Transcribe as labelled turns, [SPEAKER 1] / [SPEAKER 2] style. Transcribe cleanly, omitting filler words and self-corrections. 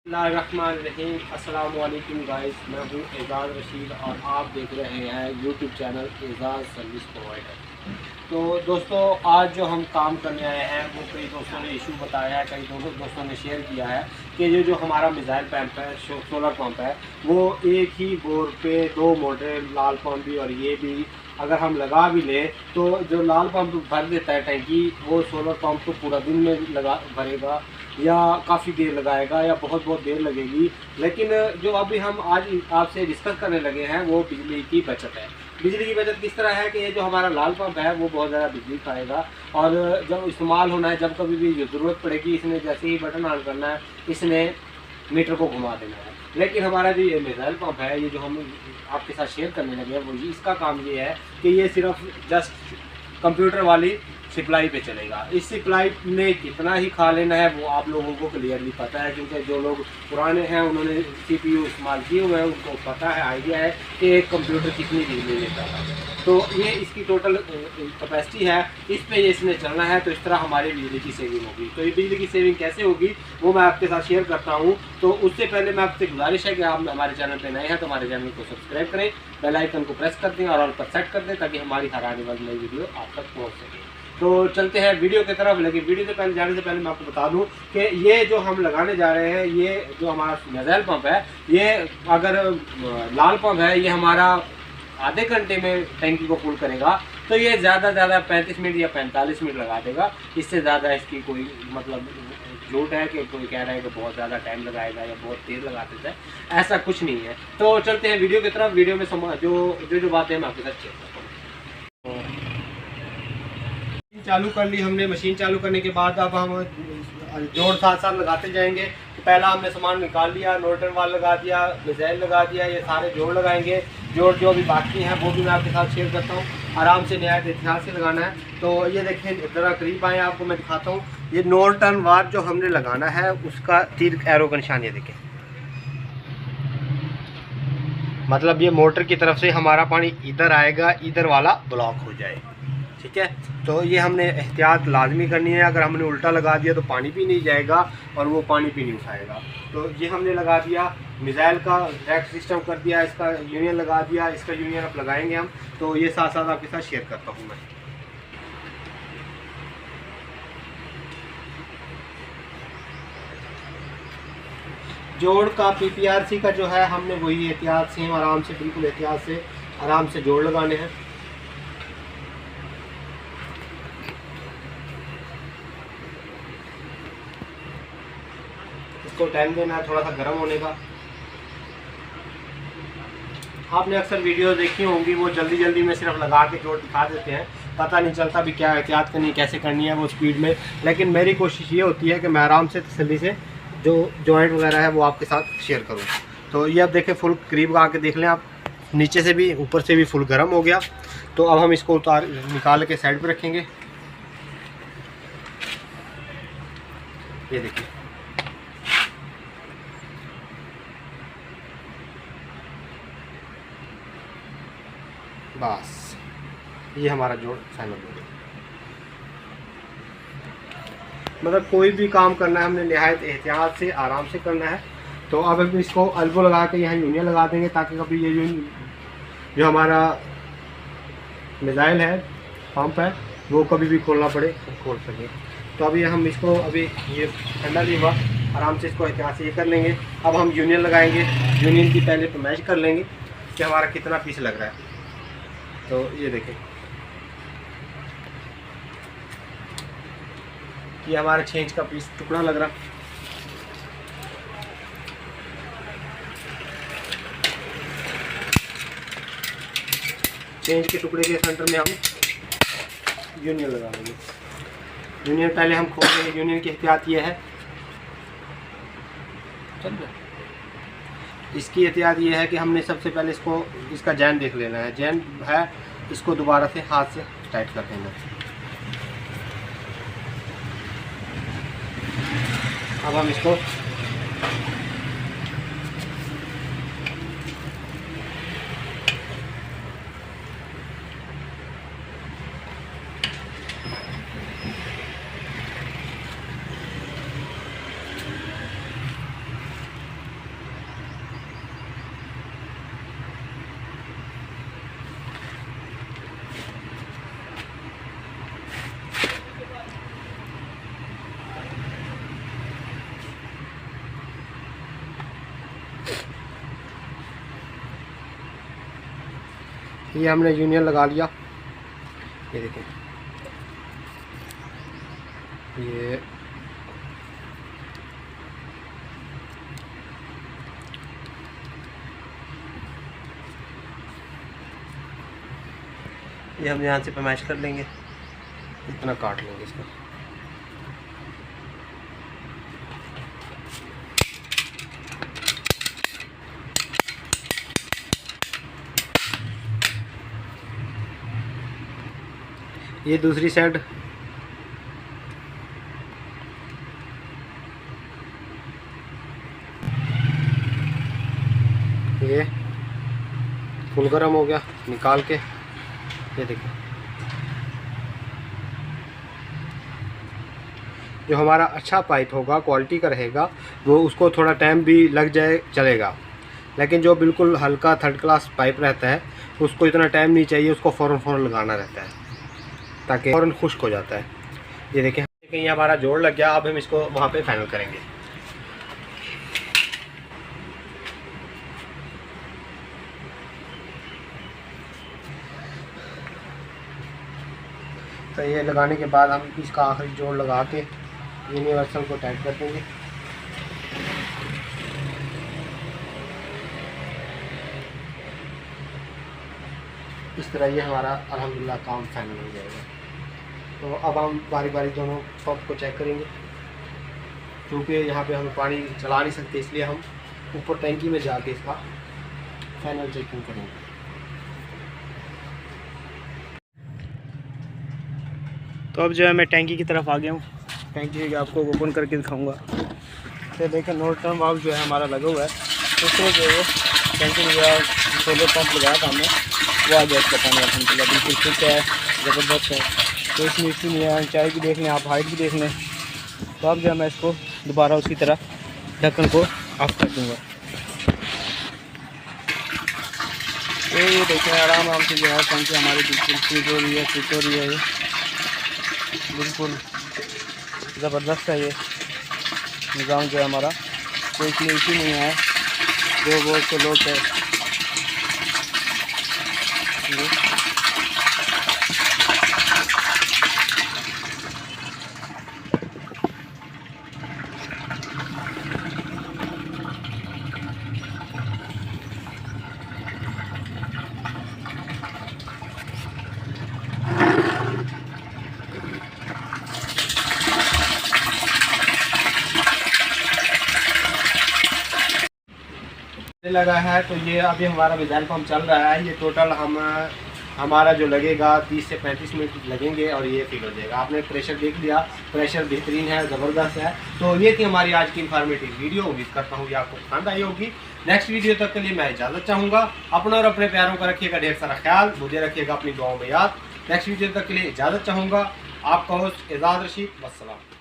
[SPEAKER 1] बिस्मिल्लाहिर्रहमानिर्रहीम। अस्सलाम वालेकुम गाइस, मैं हूँ एजाज़ रशीद और आप देख रहे हैं यूट्यूब चैनल एजाज़ सर्विस प्रोवाइडर। तो दोस्तों, आज जो हम काम करने आए हैं वो कई दोस्तों ने इशू बताया है, कई दोस्तों ने शेयर किया है कि ये जो हमारा मिसाइल पंप है, सोलर पंप है, वो एक ही बोर पे दो मोटर, लाल पंप भी और ये भी अगर हम लगा भी लें तो जो लाल पंप भर देता है टैंकी, वो सोलर पंप तो पूरा दिन में लगा भरेगा या काफ़ी देर लगाएगा या बहुत देर लगेगी। लेकिन जो अभी हम आज आपसे डिस्कस करने लगे हैं वो बिजली की बचत है। बिजली की बचत किस तरह है कि ये जो हमारा लाल पंप है वो बहुत ज़्यादा बिजली खाएगा और जब इस्तेमाल होना है, जब कभी भी ज़रूरत पड़ेगी, इसने जैसे ही बटन ऑन करना है, इसने मीटर को घुमा देना है। लेकिन हमारा जो ये मिसाइल पंप है, ये जो हम आपके साथ शेयर करने लगे हैं, वो इसका काम ये है कि ये सिर्फ जस्ट कंप्यूटर वाली सप्लाई पे चलेगा। इस सप्लाई में कितना ही खा लेना है वो आप लोगों को क्लियरली पता है, क्योंकि जो लोग पुराने हैं उन्होंने CPU इस्तेमाल किए हुए हैं, उनको पता है, आइडिया है कि एक कंप्यूटर कितनी बिजली लेता है। तो ये इसकी टोटल कैपेसिटी है, इस पे इसने चलना है, तो इस तरह हमारी बिजली की सेविंग होगी। तो ये बिजली की सेविंग कैसे होगी वो मैं आपके साथ शेयर करता हूँ। तो उससे पहले मैं आपसे गुजारिश है कि आप हमारे चैनल पर नए हैं तो हमारे चैनल को सब्सक्राइब करें, बेल आइकन को प्रेस कर दें और ऑल पर सेट कर दें, ताकि हमारी हर आने वाली नई वीडियो आप तक पहुँच सके। तो चलते हैं वीडियो की तरफ। लेकिन वीडियो से पहले जाने से पहले मैं आपको बता दूं कि ये जो हम लगाने जा रहे हैं, ये जो हमारा मिसाइल पंप है, ये अगर लाल पंप है, ये हमारा आधे घंटे में टैंकी को फुल करेगा, तो ये ज़्यादा 35 मिनट या 45 मिनट लगा देगा। इससे ज़्यादा इसकी कोई मतलब झूठ है कि कोई कह रहा है कि बहुत ज़्यादा टाइम लगाएगा या बहुत तेज़ लगा देता है, ऐसा कुछ नहीं है। तो चलते हैं वीडियो की तरफ। वीडियो में जो बातें मैं आपके साथ शेयर करता हूँ। चालू कर ली हमने। मशीन चालू करने के बाद अब हम जोड़ साथ साथ लगाते जाएंगे। तो पहला हमने सामान निकाल लिया, नोटर वाल लगा दिया, मिसाइल लगा दिया, ये सारे जोड़ लगाएंगे। जोड़ जो अभी बाकी हैं वो भी मैं आपके साथ शेयर करता हूँ। आराम से नहायत एहतियात से लगाना है। तो ये देखें, ज़रा करीब आए, आपको मैं दिखाता हूँ। ये नोर्टन वार जो हमने लगाना है उसका तीर एरो का निशान ये देखें, मतलब ये मोटर की तरफ से हमारा पानी इधर आएगा, इधर वाला ब्लॉक हो जाए, ठीक है। तो ये हमने एहतियात लाजमी करनी है। अगर हमने उल्टा लगा दिया तो पानी भी नहीं जाएगा और वो पानी भी नहीं उठाएगा। तो ये हमने लगा दिया, मिसाइल का डायरेक्ट सिस्टम कर दिया, इसका यूनियन लगा दिया, इसका यूनियन अब लगाएंगे हम। तो ये साथ साथ आपके साथ शेयर करता हूँ मैं। जोड़ का PPRC का जो है, हमने वही एहतियात से, आराम से, बिल्कुल एहतियात से आराम से जोड़ लगाने हैं। इसको टाइम देना है थोड़ा सा गर्म होने का। आपने अक्सर वीडियो देखी होंगी, वो जल्दी में सिर्फ लगा के जोड़ दिखा देते हैं, पता नहीं चलता भी क्या एहतियात करनी है, कैसे करनी है वो स्पीड में। लेकिन मेरी कोशिश ये होती है कि मैं आराम से तसल्ली से जो जॉइंट वगैरह है वो आपके साथ शेयर करूँ। तो ये अब देखें, फुल करीब आके देख लें आप, नीचे से भी ऊपर से भी फुल गर्म हो गया। तो अब हम इसको निकाल के साइड पर रखेंगे। ये देखिए, बस ये हमारा जोड़ फाइनल हो गया। मतलब कोई भी काम करना है हमने नहायत एहतियात से आराम से करना है। तो अब हम इसको अल्बो लगा के यहाँ यूनियन लगा देंगे, ताकि कभी ये जो हमारा मिसाइल है, पंप है, वो कभी भी खोलना पड़े तो खोल सके। तो अभी हम इसको, अभी ये ठंडा नहीं हुआ, आराम से इसको एहतियात से ये कर लेंगे। अब हम यूनियन लगाएंगे। यूनियन की पहले तो मैच कर लेंगे कि हमारा कितना पीस लग रहा है। तो ये देखें, ये हमारा 6 इंच का पीस टुकड़ा लग रहा। इंच के टुकड़े के सेंटर में हम यूनियन लगा देंगे। यूनियन पहले हम खोल लेंगे। यूनियन की एहतियात ये है, इसकी एहतियात ये है कि हमने सबसे पहले इसका जैन देख लेना है। जैन है, इसको दोबारा से हाथ से टाइट कर देना। अब हम इसको ये हमने यूनियन लगा लिया, ये देखें। ये हम यहाँ से पैमाइश कर लेंगे, इतना काट लेंगे इसका। ये दूसरी साइड, ये फुल गर्म हो गया, निकाल के ये देखिए। जो हमारा अच्छा पाइप होगा, क्वालिटी का रहेगा, वो उसको थोड़ा टाइम भी लग जाए चलेगा, लेकिन जो बिल्कुल हल्का थर्ड क्लास पाइप रहता है उसको इतना टाइम नहीं चाहिए, उसको फ़ौरन लगाना रहता है ताकि फ़ौरन खुश्क हो जाता है। ये देखें कहीं हमारा जोड़ लग गया, अब हम इसको वहाँ पे फाइनल करेंगे। तो ये लगाने के बाद हम इसका आखिरी जोड़ लगा के यूनिवर्सल को टाइट कर देंगे। इस तरह ये हमारा अल्हम्दुलिल्लाह काम फाइनल हो जाएगा। तो अब हम बारी बारी दोनों पंप को चेक करेंगे, क्योंकि यहाँ पे हम पानी चला नहीं सकते, इसलिए हम ऊपर टैंकी में जाके इसका फाइनल चेकिंग करेंगे। तो अब जो है मैं टैंकी की तरफ आ गया हूँ, टैंकी आपको ओपन करके दिखाऊंगा। तो देखें नोट टर्म वाल्व जो है हमारा लगा हुआ है, उसको जो है टैंकी में सोलर पंप लगाया था हमने, वो आ गया इसका पानी अल्हम्दुलिल्लाह बिल्कुल फिट है, ज़बरदस्त है, कोई इसमें इशू नहीं है। ऊंचाई भी देख लें आप, हाइट भी देख लें। तो अब जो है मैं इसको दोबारा उसी तरह ढक्कन को ऑफ कर दूँगा। तो ये देखें आराम से जो है टंकी हमारी बिल्कुल फिट हो रही है, फिट हो रही है, ये बिल्कुल ज़बरदस्त है। ये निज़ाम जो है हमारा, कोई इसमें इशू नहीं है, जो वो उसको लोड है। लगा है तो ये अभी हमारा मिसाइल पंप चल रहा है। ये टोटल हमारा जो लगेगा 30 से 35 मिनट लगेंगे और ये फिल हो जाएगा। आपने प्रेशर देख लिया, प्रेशर बेहतरीन है, ज़बरदस्त है। तो ये थी हमारी आज की इन्फॉर्मेटिव वीडियो। उम्मीद करता हूँ ये आपको पसंद आई होगी। नेक्स्ट वीडियो तक के लिए मैं इजाज़त चाहूँगा। अपना और अपने प्यारों का रखिएगा ढेर सारा ख्याल, मुझे रखिएगा अपनी दुआओं में याद। नेक्स्ट वीडियो तक के लिए इजाज़त चाहूँगा। आपका होस्ट एजाज रशीद, वस्सलाम।